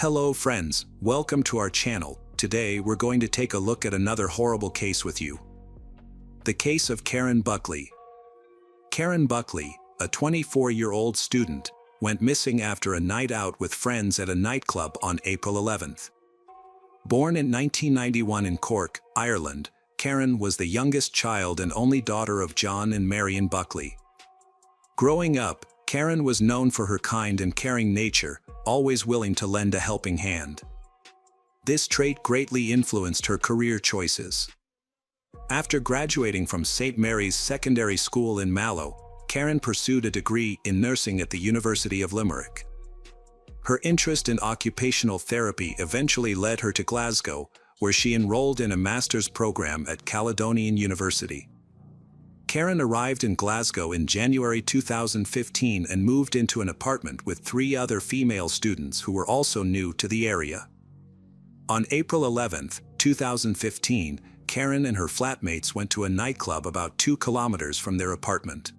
Hello friends, welcome to our channel. Today we're going to take a look at another horrible case with you. The case of Karen Buckley. Karen Buckley, a 24-year-old student, went missing after a night out with friends at a nightclub on April 11th. Born in 1991 in Cork, Ireland, Karen was the youngest child and only daughter of John and Marion Buckley. Growing up, Karen was known for her kind and caring nature, always willing to lend a helping hand. This trait greatly influenced her career choices. After graduating from St. Mary's Secondary School in Mallow, Karen pursued a degree in nursing at the University of Limerick. Her interest in occupational therapy eventually led her to Glasgow, where she enrolled in a master's program at Caledonian University. Karen arrived in Glasgow in January 2015 and moved into an apartment with 3 other female students who were also new to the area. On April 11, 2015, Karen and her flatmates went to a nightclub about 2 kilometers from their apartment.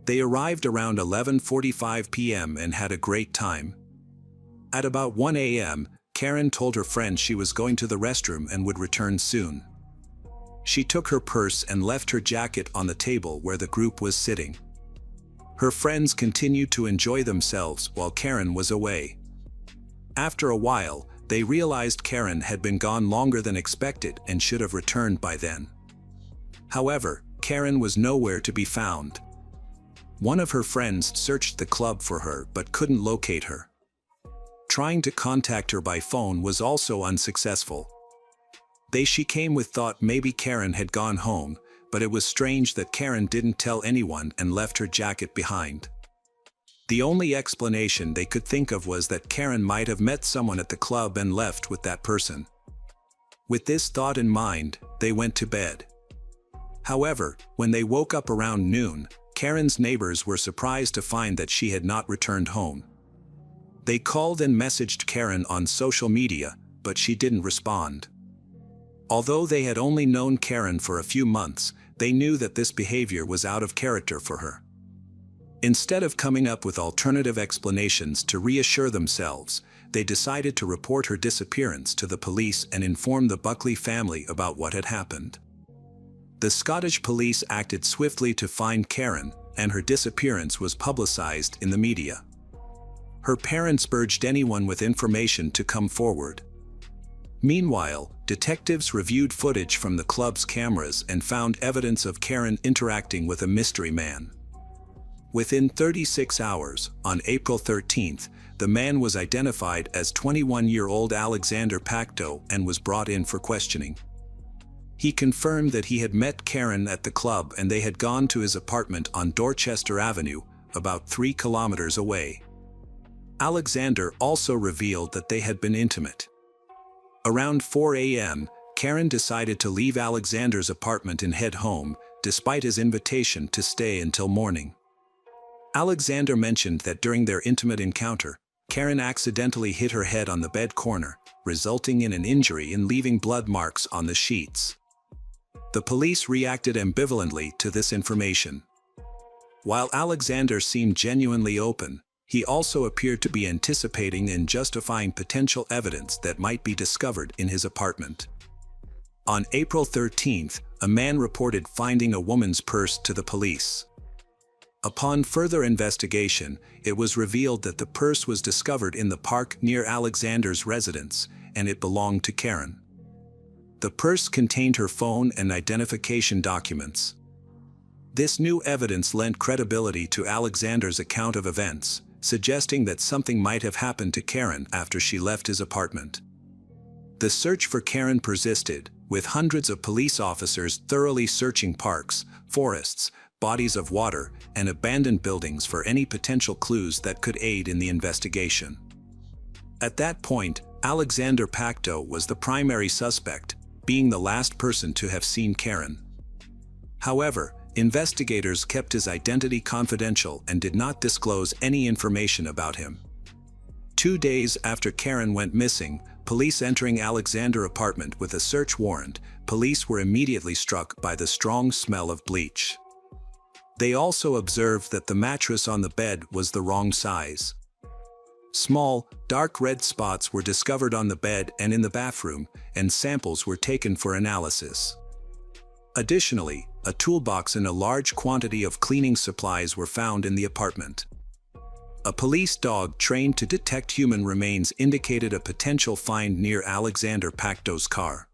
They arrived around 11:45 p.m. and had a great time. At about 1 a.m., Karen told her friend she was going to the restroom and would return soon. She took her purse and left her jacket on the table where the group was sitting. Her friends continued to enjoy themselves while Karen was away. After a while, they realized Karen had been gone longer than expected and should have returned by then. However, Karen was nowhere to be found. One of her friends searched the club for her but couldn't locate her. Trying to contact her by phone was also unsuccessful. She came with thought maybe Karen had gone home, but it was strange that Karen didn't tell anyone and left her jacket behind. The only explanation they could think of was that Karen might have met someone at the club and left with that person. With this thought in mind, they went to bed. However, when they woke up around noon, Karen's neighbors were surprised to find that she had not returned home. They called and messaged Karen on social media, but she didn't respond. Although they had only known Karen for a few months, they knew that this behavior was out of character for her. Instead of coming up with alternative explanations to reassure themselves, they decided to report her disappearance to the police and inform the Buckley family about what had happened. The Scottish police acted swiftly to find Karen, and her disappearance was publicized in the media. Her parents urged anyone with information to come forward. Meanwhile, detectives reviewed footage from the club's cameras and found evidence of Karen interacting with a mystery man. Within 36 hours, on April 13th, the man was identified as 21-year-old Alexander Pacto and was brought in for questioning. He confirmed that he had met Karen at the club and they had gone to his apartment on Dorchester Avenue, about 3 kilometers away. Alexander also revealed that they had been intimate. Around 4 a.m., Karen decided to leave Alexander's apartment and head home, despite his invitation to stay until morning. Alexander mentioned that during their intimate encounter, Karen accidentally hit her head on the bed corner, resulting in an injury and leaving blood marks on the sheets. The police reacted ambivalently to this information. While Alexander seemed genuinely open, he also appeared to be anticipating and justifying potential evidence that might be discovered in his apartment. On April 13th, a man reported finding a woman's purse to the police. Upon further investigation, it was revealed that the purse was discovered in the park near Alexander's residence, and it belonged to Karen. The purse contained her phone and identification documents. This new evidence lent credibility to Alexander's account of events, suggesting that something might have happened to Karen after she left his apartment. The search for Karen persisted, with hundreds of police officers thoroughly searching parks, forests, bodies of water, and abandoned buildings for any potential clues that could aid in the investigation. At that point, Alexander Pacto was the primary suspect, being the last person to have seen Karen. However, investigators kept his identity confidential and did not disclose any information about him. 2 days after Karen went missing, police entering Alexander's apartment with a search warrant, police were immediately struck by the strong smell of bleach. They also observed that the mattress on the bed was the wrong size. Small, dark red spots were discovered on the bed and in the bathroom, and samples were taken for analysis. Additionally, a toolbox and a large quantity of cleaning supplies were found in the apartment. A police dog trained to detect human remains indicated a potential find near Alexander Pacto's car.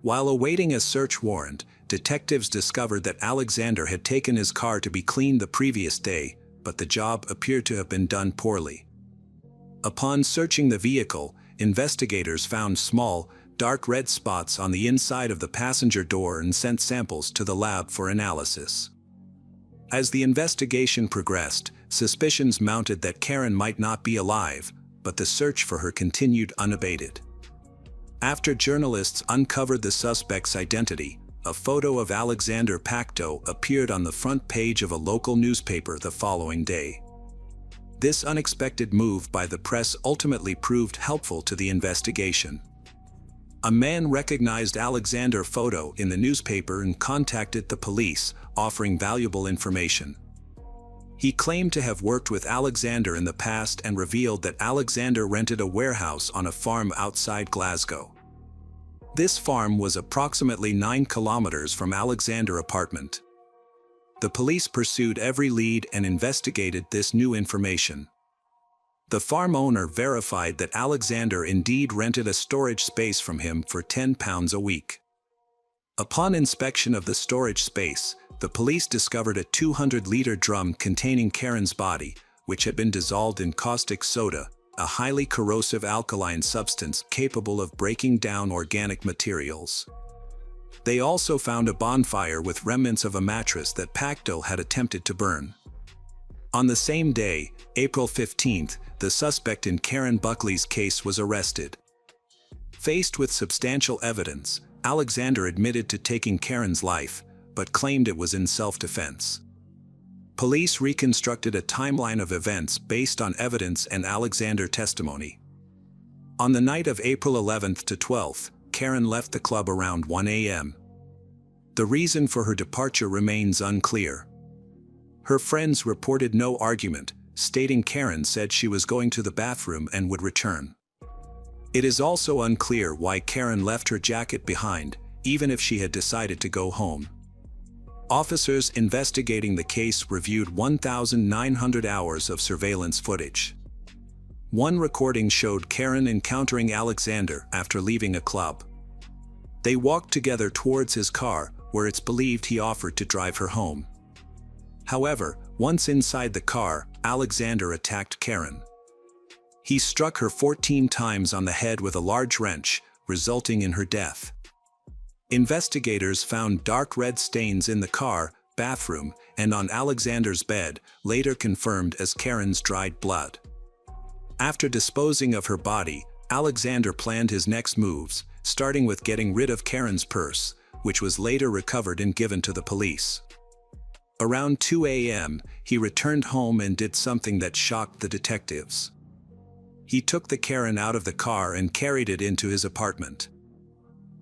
While awaiting a search warrant, detectives discovered that Alexander had taken his car to be cleaned the previous day, but the job appeared to have been done poorly. Upon searching the vehicle, investigators found small, dark red spots on the inside of the passenger door and sent samples to the lab for analysis. As the investigation progressed, suspicions mounted that Karen might not be alive, but the search for her continued unabated. After journalists uncovered the suspect's identity, a photo of Alexander Pacto appeared on the front page of a local newspaper the following day. This unexpected move by the press ultimately proved helpful to the investigation. A man recognized Alexander's photo in the newspaper and contacted the police, offering valuable information. He claimed to have worked with Alexander in the past and revealed that Alexander rented a warehouse on a farm outside Glasgow. This farm was approximately 9 kilometers from Alexander's apartment. The police pursued every lead and investigated this new information. The farm owner verified that Alexander indeed rented a storage space from him for £10 a week. Upon inspection of the storage space, the police discovered a 200-liter drum containing Karen's body, which had been dissolved in caustic soda, a highly corrosive alkaline substance capable of breaking down organic materials. They also found a bonfire with remnants of a mattress that Pacto had attempted to burn. On the same day, April 15th, the suspect in Karen Buckley's case was arrested. Faced with substantial evidence, Alexander admitted to taking Karen's life, but claimed it was in self-defense. Police reconstructed a timeline of events based on evidence and Alexander's testimony. On the night of April 11th to 12th, Karen left the club around 1 a.m. The reason for her departure remains unclear. Her friends reported no argument, stating Karen said she was going to the bathroom and would return. It is also unclear why Karen left her jacket behind, even if she had decided to go home. Officers investigating the case reviewed 1,900 hours of surveillance footage. One recording showed Karen encountering Alexander after leaving a club. They walked together towards his car, where it's believed he offered to drive her home. However, once inside the car, Alexander attacked Karen. He struck her 14 times on the head with a large wrench, resulting in her death. Investigators found dark red stains in the car, bathroom, and on Alexander's bed, later confirmed as Karen's dried blood. After disposing of her body, Alexander planned his next moves, starting with getting rid of Karen's purse, which was later recovered and given to the police. Around 2 a.m., he returned home and did something that shocked the detectives. He took the Karen out of the car and carried it into his apartment.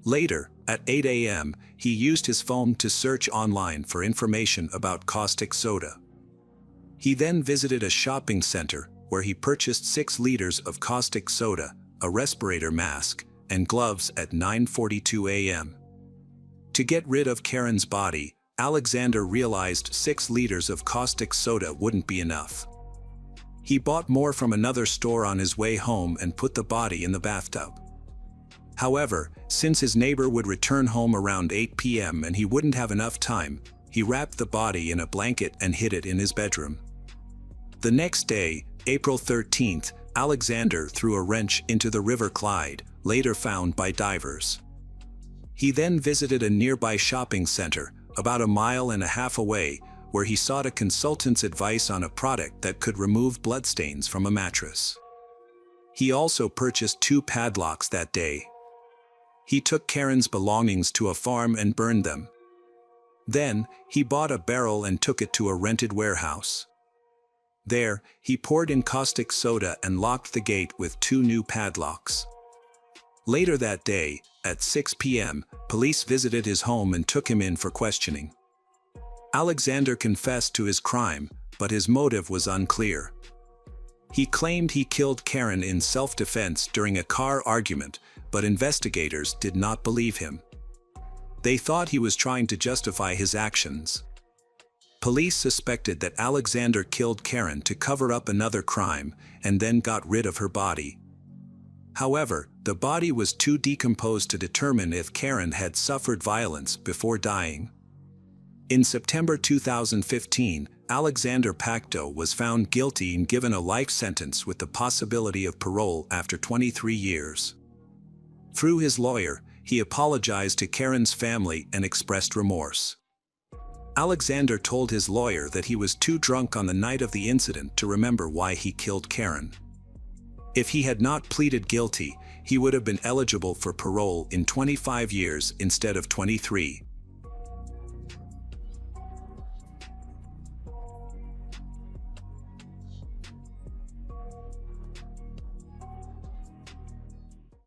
Later, at 8 a.m., he used his phone to search online for information about caustic soda. He then visited a shopping center where he purchased 6 liters of caustic soda, a respirator mask, and gloves at 9:42 a.m. To get rid of Karen's body, Alexander realized 6 liters of caustic soda wouldn't be enough. He bought more from another store on his way home and put the body in the bathtub. However, since his neighbor would return home around 8 p.m. and he wouldn't have enough time, he wrapped the body in a blanket and hid it in his bedroom. The next day, April 13th, Alexander threw a wrench into the River Clyde, later found by divers. He then visited a nearby shopping center, about 1.5 miles away, where he sought a consultant's advice on a product that could remove bloodstains from a mattress. He also purchased 2 padlocks that day. He took Karen's belongings to a farm and burned them. Then, he bought a barrel and took it to a rented warehouse. There, he poured in caustic soda and locked the gate with 2 new padlocks. Later that day, at 6 p.m., police visited his home and took him in for questioning. Alexander confessed to his crime, but his motive was unclear. He claimed he killed Karen in self-defense during a car argument, but investigators did not believe him. They thought he was trying to justify his actions. Police suspected that Alexander killed Karen to cover up another crime and then got rid of her body. However, the body was too decomposed to determine if Karen had suffered violence before dying. In September 2015, Alexander Pacto was found guilty and given a life sentence with the possibility of parole after 23 years. Through his lawyer, he apologized to Karen's family and expressed remorse. Alexander told his lawyer that he was too drunk on the night of the incident to remember why he killed Karen. If he had not pleaded guilty, he would have been eligible for parole in 25 years instead of 23.